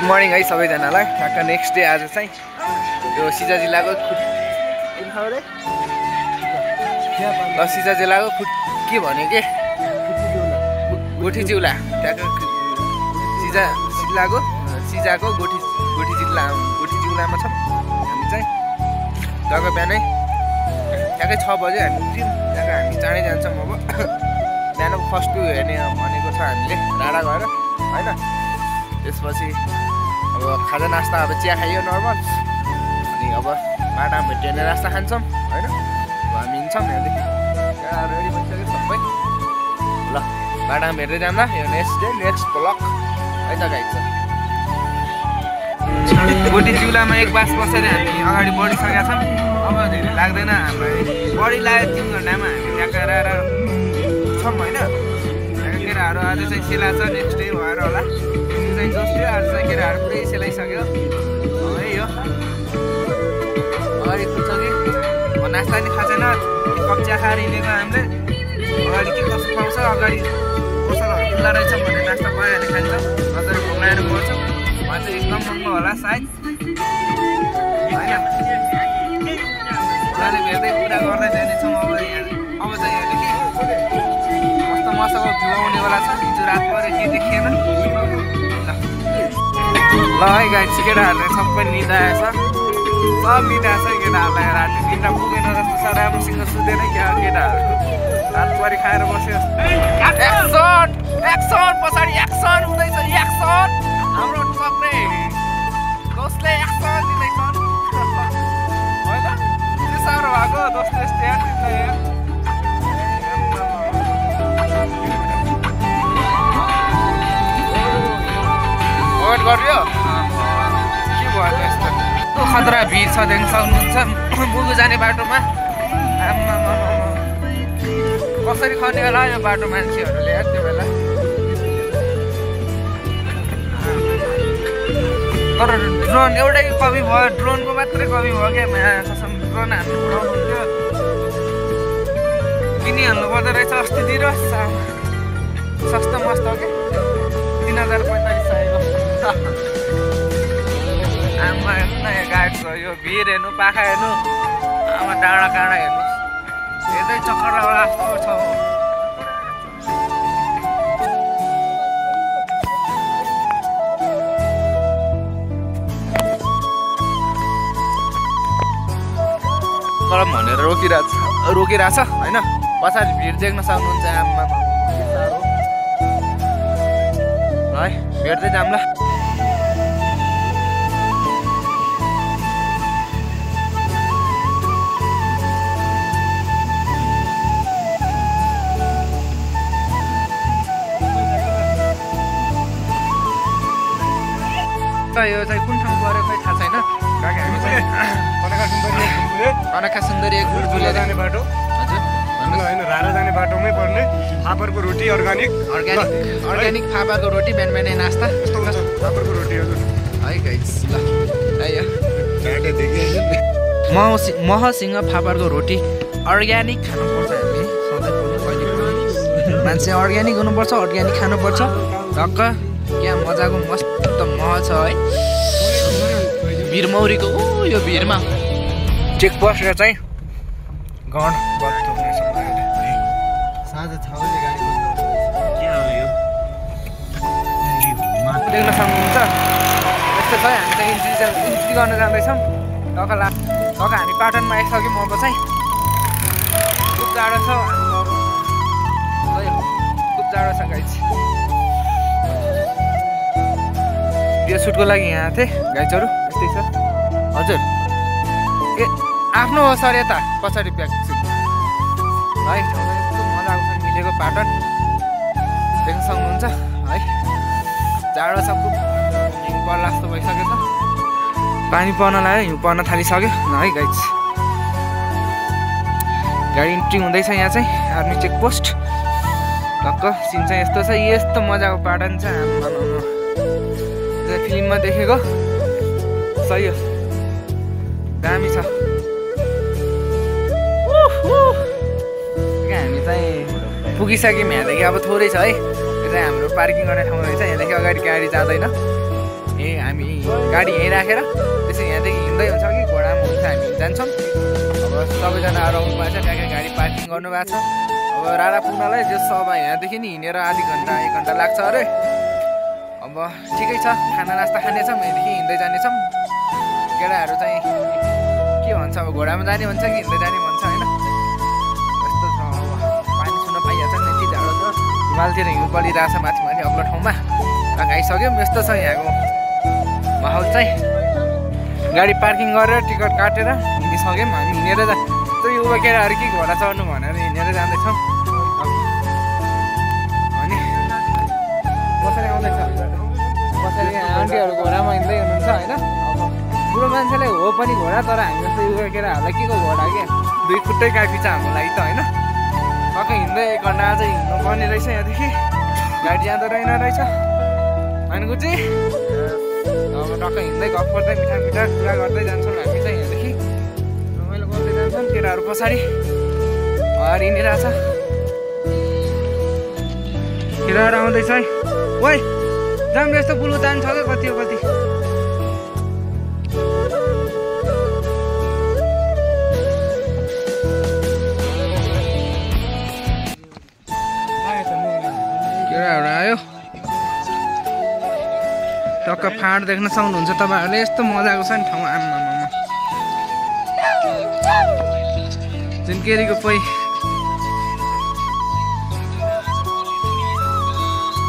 Good morning है सबैजनालाई। ठ्याक्क नेक्स्ट डे आज चाहिँ यो सिजा जिल्लाको सिजा जिल्लाको के भन्यो के गोठी जिउला ठ्याक्क सिजाको गोठी जिल्लामा छौँ हामी चाहिँ। जग्गा बिहानै ठ्याक्कै 6 बजे हामी उठ्यौँ। त्यहाँको हामी चाँडै जान्छौँ। अब बिहानको फर्स्ट भ्यू हेर्ने भनेको छ हामीले डाँडा गएर होइन। त्यसपछि अब खाजा नास्ता अब चिया खाइयो नर्मल। अनि अब बाटामा भेट्ने रास्ता खान्छौँ होइन। हामी हिँड्छौँ यहाँदेखि रेडी भइसक्यो सबै। ल बाटामा भेट्दै जाँदा यो नेक्स्ट डे नेक्स्ट ब्लक है त गाइस। गोठी जिउलामा एक बास बसेर हामी अगाडि बढिसकेका छौँ। अब धेरै लाग्दैन हामीलाई। बढी लाग्यो 3 घन्टामा हामी ट्याक्क आएर छौँ होइन। केटाहरू आज चाहिँ सेलाछ नेक्स्ट डे भएर होला। त्यो चाहिँ जस्तो आज चाहिँ केटाहरू पुरै सेलाइसक्यो है। यो अगाडि पुग्छ कि नास्ता नि खाएको छैन। कप चिया खाएर हिँडेको हामीले। अगाडि के कसो पाउँछ अगाडि पसलहरू खुल्ला रहेछ भने नास्ता पाइहाल्ने खान्छौँ। नजर घुमाएर पर्छौँ। उहाँ चाहिँ एकदम महँगो होला सायद होइन। उनीहरूले भेट्दै कुरा गर्दै जानेछौँ। अब चाहिँ हेर्ने कि कस्तो मसँग भ्यू आउनेवाला छ। हिजो रात पऱ्यो के देखिएन। ल है गाइस केटाहरूले सबै निदाएछ। सब निदाएछ केटाहरूलाई। राति निद्रा पुगेन जस्तो छ। राम्रोसँग सुत्दैन क्या केटाहरू। रात परि खाएर बस्यो। एक्सन पछाडि एक्सन हुँदैछ। एक्सन हाम्रो टक्रे दोस्तले एक्सन दिँदैछन् होइन। त्यो साह्रो भएको दोस्त यस्तै वेट गरियो के भयो यस्तो खतरा भिड छ देख्न सक्नुहुन्छ मुगु जाने बाटोमा। कसरी खन्ने होला यो बाटो मान्छेहरूले त्यो बेला। तर ड्रोन एउटै कमी भयो। ड्रोनको मात्रै कमी भयो क्या। ड्रोन हामी उडाउनु हुन्थ्यो किनिहाल्नु पर्दो रहेछ अस्तितिर। सस्तो मस्त हो क्या 3045 चाहिएको। आमा नयाँ गाडी छ। यो भिर हेर्नु पाखा हेर्नु आमा डाँडा काँडा हेर्नुहोस्। हेर्दै चक्कर लगाउला जस्तो छ। गरम भनेर रोकिरहेछ होइन। पछाडि भिड देख्न सक्नुहुन्छ। आमा है भेट्दै जाऊँ ल। यो चाहिँ कुन ठाउँ पऱ्यो खै थाहा छैन। हामी चाहिँ कनका सुन्दरी एक बुलबुले जाने बाटो हजुर होइन रारा जाने बाटोमै पर्ने फापरको रोटी अर्ग्यानिक फापरको रोटी बिहान बिहानै नास्ता। फापरको रोटी हजुर है गाइस। ल महसँग फापरको रोटी अर्ग्यानिक खानुपर्छ। हामी सधैँ पनि कहिले पनि मान्छे अर्ग्यानिक हुनुपर्छ। अर्ग्यानिक खानुपर्छ। टक्क क्या मजाको मस्त मह छ है भिरमौरीको। यो भिरमा चेक पोस्ट चाहिँ गण देख्न सक्नुहुन्छ। यस्तो छ हामी चाहिँ इन्ट्री गर्न जाँदैछौँ। टक्क हामी पाटनमा आइसक्यौँ। अब चाहिँ खुब जाडो छ। खुब जाडो छ गाइस। यो सुटको लागि यहाँ थिएँ गाइजहरू यस्तै छ हजुर। ए आफ्नो हो सर यता पछाडि ब्याग सुट है। यस्तो मजाको छ मिलेको पाटन देख्न सक्नुहुन्छ है। जाडो छ खुब हिउँ पर्ला जस्तो भइसकेको छ। पानी पर्न लाग्यो हिउँ पर्न थालिसक्यो है गाइज। गाडी इन्ट्री हुँदैछ यहाँ चाहिँ आर्मी चेकपोस्ट। टक्क सिन चाहिँ यस्तो छ। यस्तो मजाको पाटन छ। फिल्ममा देखेको सही हो दामी छ। हामी चाहिँ पुगिसक्यौँ यहाँदेखि। अब थोरै छ है। यो चाहिँ हाम्रो पार्किङ गर्ने ठाउँ रहेछ। यहाँदेखि अगाडि गाडी जाँदैन। हामी गाडी यहीँ राखेर त्यसै यहाँदेखि हिँड्दै हुन्छ कि घोडामा हुन्छ हामी जान्छौँ। अब सबैजना आउनु भएको छ, ट्याक्कै गाडी पार्किङ गर्नुभएको छ। अब रारा पुग्नलाई जस्तो अब यहाँदेखि नि हिँडेर आधी घन्टा 1 घन्टा लाग्छ अरे। अब ठिकै छ, खाना नास्ता खानेछौँ, यहाँदेखि हिँड्दै जानेछौँ। केटाहरू चाहिँ के भन्छ अब घोडामा जाने भन्छ कि हिँड्दै जाने भन्छ होइन। यस्तो छ अब पानी छुन पाइहाल्छ नि, यति जाडो छ। हिमालतिर हिउँ परिरहेको छ माथि माथि अग्लो ठाउँमा। आइसक्यौँ, यस्तो छ यहाँको माहौल चाहिँ। गाडी पार्किङ गरेर टिकट काटेर हिँडिसक्यौँ हामी। हिँडेर त्यो युवा केटाहरू के घोडा चढ्नु भनेर हिँडेर जाँदैछौँ। अनि कसरी आउँदैछ कसरी आन्टीहरू घोडामा हिँड्दै हुनुहुन्छ होइन। अब बुढो मान्छेलाई हो पनि घोडा, तर हामी जस्तो युवा केटाहरूलाई के को घोडा के 2 खुट्टै काफी छ हाम्रो लागि त होइन। टक्कै हिँड्दै 1 घन्टा अझै हिँड्नु पर्ने रहेछ यहाँदेखि। गाडी जाँदो रहेन रहेछ होइन गुची। अब टक्कै हिँड्दै गफ गर्दै मिठा मिठा कुरा गर्दै जान्छौँ हामी चाहिँ यहाँदेखि। रमाइलो गर्दै जान्छौँ। केटाहरू पछाडि अगाडि हिँडिरहेछ। केटाहरू आउँदैछ है। ओइ जाम यस्तो बुलु जान्छ क्या कति हो कति। केटाहरू आयो। टक्क फाँड देख्न सक्नुहुन्छ तपाईँहरूले। यस्तो मजाको छ नि ठाउँ आम्मामा। जिनकेरीको पै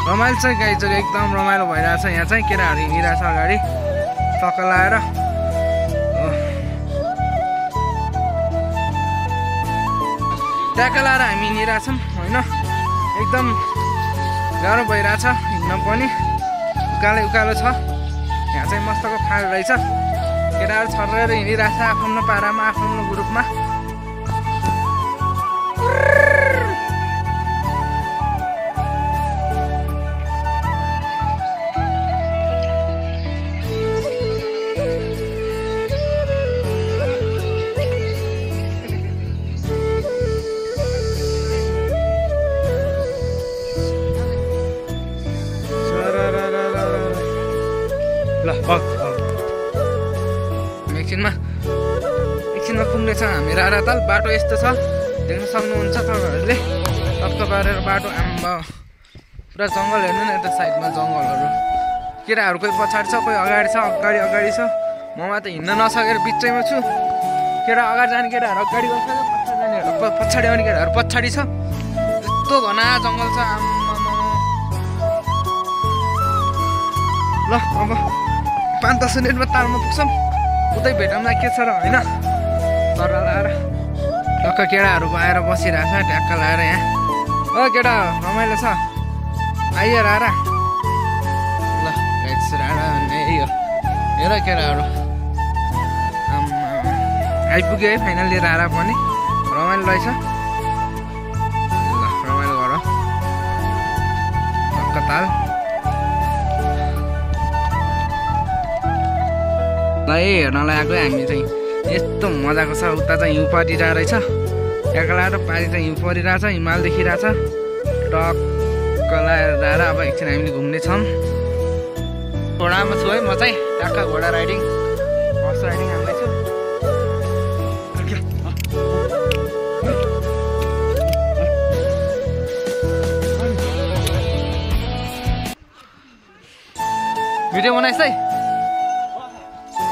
रमाइलो छ गाई चाहिँ एकदम रमाइलो भइरहेछ यहाँ चाहिँ। केटाहरू हिँडिरहेछ अगाडि टक्क लाएर। ट्याक्क लाएर हामी हिँडिरहेछौँ होइन। एकदम गाह्रो भइरहेछ हिँड्न पनि। उकालो छ यहाँ चाहिँ। मस्तको फाँड रहेछ। केटाहरू छरेर हिँडिरहेछ आफ्नो पारामा आफ्नो ग्रुपमा। ल एकछिनमा पुग्नेछ हामी राराताल। बाटो यस्तो छ देख्न सक्नुहुन्छ तपाईँहरूले। टक्क पारेर बाटो आम्बा पुरा जङ्गल हेर्नु न यता साइडमा जङ्गलहरू। केटाहरू कोही पछाडि छ कोही अगाडि छ। अगाडि छ। ममा त हिँड्न नसकेर बिचैमा छु। केटा अगाडि जाने केटाहरू अगाडि गएको छ, पछाडि आउने केटाहरू पछाडि छ। यस्तो घना जङ्गल छ आम्मा। ल अब 5-10 मिनटमा तालमा पुग्छौँ। उतै भेटौँला के छ र होइन। तर लाएर टक्क केटाहरू आएर बसिरहेछ ट्याक्क लाएर यहाँ। ओ केटा रमाइलो छ आइयो रारा। ल रारा भन्ने यही हो। हेर केटाहरू आइपुग्यो है फाइनली रारा पनि। रमाइलो रहेछ। ल रमाइलो गर टक्क ताल। ल हेर्नलाई आएको हामी चाहिँ। यस्तो मजाको छ। उता चाहिँ हिउँ परिरहेको रहेछ। ट्याक्क लाएर पारि चाहिँ हिउँ परिरहेछ। हिमाल देखिरहेछ टक्क लाएर। अब एकछिन हामीले घुम्नेछौँ। घोडामा छु है म चाहिँ। ट्याक्क घोडा राइडिङ हर्स राइडिङ हाल्दैछु। भिडियो बनाइस् है।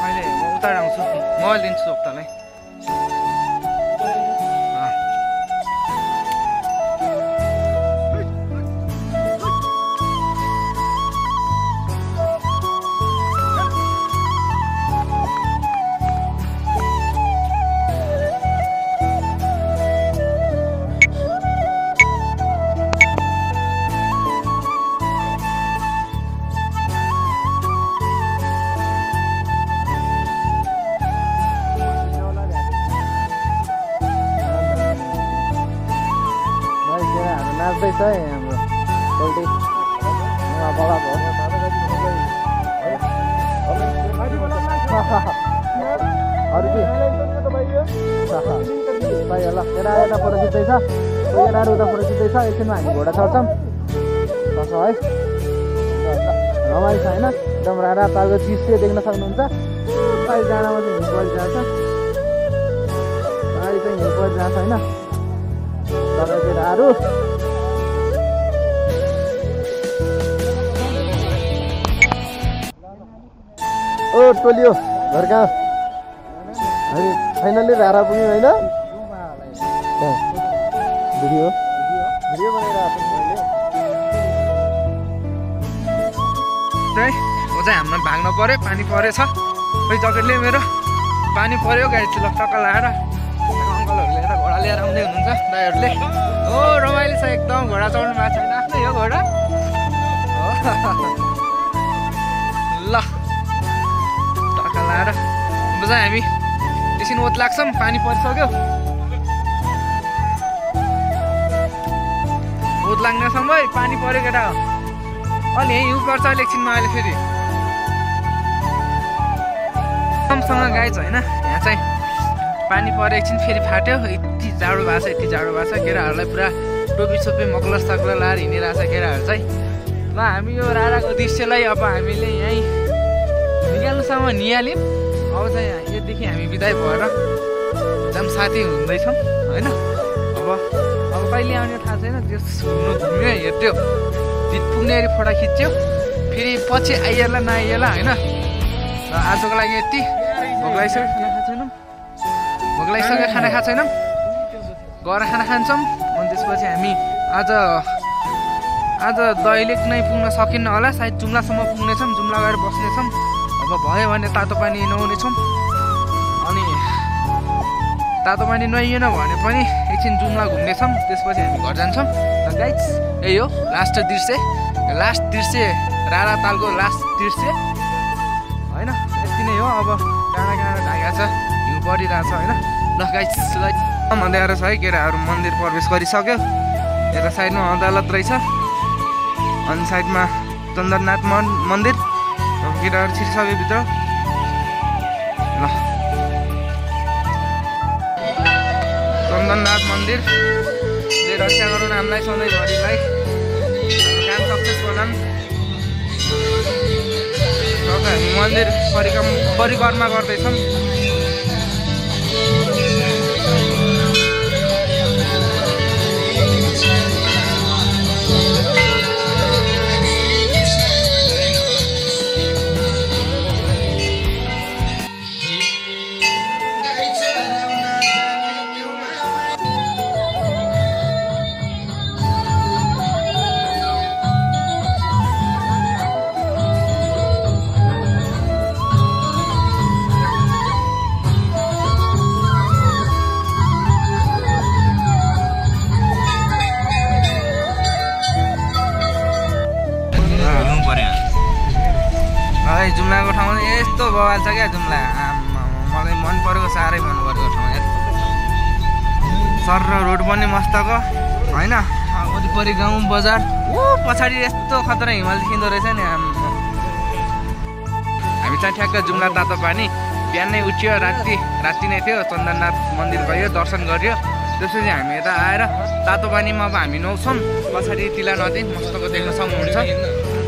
अहिले म उता आउँछु। मोबाइल दिन्छु सोक्तालाई। नाच्दैछ है हाम्रो पोल्ट्री बला भयो। अरू के भाइ ल केटा यता फोटो खिच्दैछ। केटाहरू उता फोटो खिच्दैछ। एकछिनमा हामी घोडा चढ्छौँ। कसो है रमाइलो छ होइन एकदम रारा तालको दृश्य देख्न सक्नुहुन्छ पारि डाँडामा चाहिँ हिउँ परिरहेको छ पारि चाहिँ हिउँ परिरहेको छ होइन तपाईँ केटाहरू ओ टोलियो घर कहाँ हामी फाइनल्ली रारा पुग्यौँ होइन भिडियो बनाइरहेको छु मैले म चाहिँ हाम्रो भाग्न पर्यो पानी परेछ खोइ जकेटले मेरो पानी पर्यो गाडी चाहिँ टक्क लाएर अङ्कलहरूले यता घोडा लिएर आउँदै हुनुहुन्छ दाइहरूले हो रमाइलो छ एकदम घोडा चढ्नु भएको छैन आफ्नै हो घोडा ल टक्क लाएर अब चाहिँ हामी एकछिन ओत लाग्छौँ पानी परिसक्यो ओत लाग्ने समय पानी पऱ्यो केटा हो अनि यहीँ हिउँ पर्छ अहिले एकछिनमा अहिले फेरि कमसँग गाई छ होइन यहाँ चाहिँ पानी पऱ्यो एकछिन फेरि फाट्यो यति जाडो भएको छ यति जाडो भएको छ केटाहरूलाई पुरा टोपी सोपी मक्लर सक्लर लाएर हिँडिरहेको छ केटाहरू चाहिँ ल हामी यो राडाको दृश्यलाई अब हामीले यहीँ निकाल्नुसम्म निहाल्यौँ अब चाहिँ योदेखि हामी बिदाई भएर एकदम साथी हुँदैछौँ होइन अब कहिले आउने थाहा छैन त्यस घुम्यो हेर्थ्यो भित पुग्नेखेरि फोटो खिच्यो फेरि पछि आइएला नआइएला होइन र आजको लागि यति भोक लागिसक्यो खाना खाएको छैनौँ गएर खाना खान्छौँ अनि त्यसपछि हामी आज दैलेख नै पुग्न सकिन्न होला सायद जुम्लासम्म पुग्नेछौँ जुम्ला गएर बस्नेछौँ अब भयो भने तातो पानी नुहाउनेछौँ अनि तातो पानी नुहाइएन भने पनि एकछिन जुम्ला घुम्नेछौँ त्यसपछि हामी घर जान्छौँ र गाइज यही हो लास्ट दृश्य रारा तालको लास्ट दृश्य होइन यति नै हो अब काँडा ढाकेको छ हिउँ परिरहेको छ होइन ल गाइज भन्दै आएर छ है केटाहरू मन्दिर प्रवेश गरिसक्यो यता साइडमा अदालत रहेछ अनि साइडमा चन्द्रनाथ मन्दिर केटाहरू छिरिसक्यो भित्र ल चन्दननाथ मन्दिरले रक्षा गरौँ हामीलाई सधैँभरिलाई हाम्रो काम सक्सेस बनाऊँ हामी मन्दिर परिक्रमा गर्दैछौँ जुम्लाको ठाउँमा यस्तो बवाल छ क्या जुम्ला मलाई मन परेको साह्रै मन परेको ठाउँ यार सर र रोड पनि मस्तको होइन वरिपरि गाउँ बजार पछाडि यस्तो खतरा हिमाल देखिँदो रहेछ नि हामी चाहिँ ठ्याक्क जुम्ला तातो पानी बिहानै उठ्यो राति नै थियो चन्दननाथ मन्दिर गयो दर्शन गर्यो त्यसपछि हामी यता आएर तातो पानीमा अब हामी नुहाउँछौँ पछाडि तिला नदी मस्तको देख्न सक्नुहुन्छ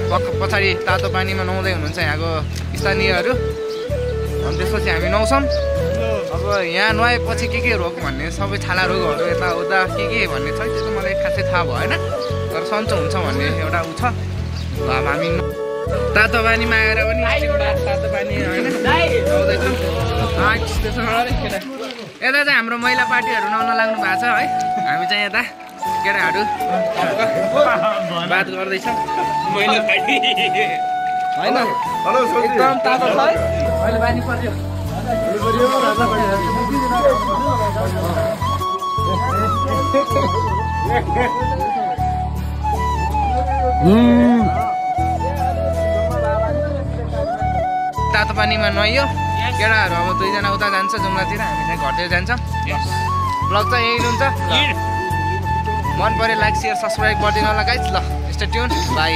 पछाडि तातो पानीमा नुहाउँदै हुनुहुन्छ यहाँको स्थानीयहरू अनि त्यसपछि हामी नुहाउँछौँ अब यहाँ नुहाएपछि के रोग भन्ने सबै छाला रोगहरू यताउता के भन्ने छ त्यो मलाई खासै थाहा भएन तर सन्चो हुन्छ भन्ने एउटा उ छ अब हामी तातो पानीमा आएर पनि तातो पानी होइन नुहाउँदैछौँ यता चाहिँ हाम्रो महिला पार्टीहरू नुहाउन लाग्नु भएको छ है हामी चाहिँ यता केटाहरू बात गर्दैछौँ महिला पार्टी होइन एकदम तातो छ है अहिले पानी पर्यो तातो पानीमा नुहाइयो केटाहरू अब दुईजना उता जान्छ जुम्लातिर हामी चाहिँ घरतिर जान्छौँ ब्लग चाहिँ यही हुन्छ मन पऱ्यो लाइक सेयर सब्सक्राइब गरिदिनु होला गाइज ल स्टे ट्युन बाई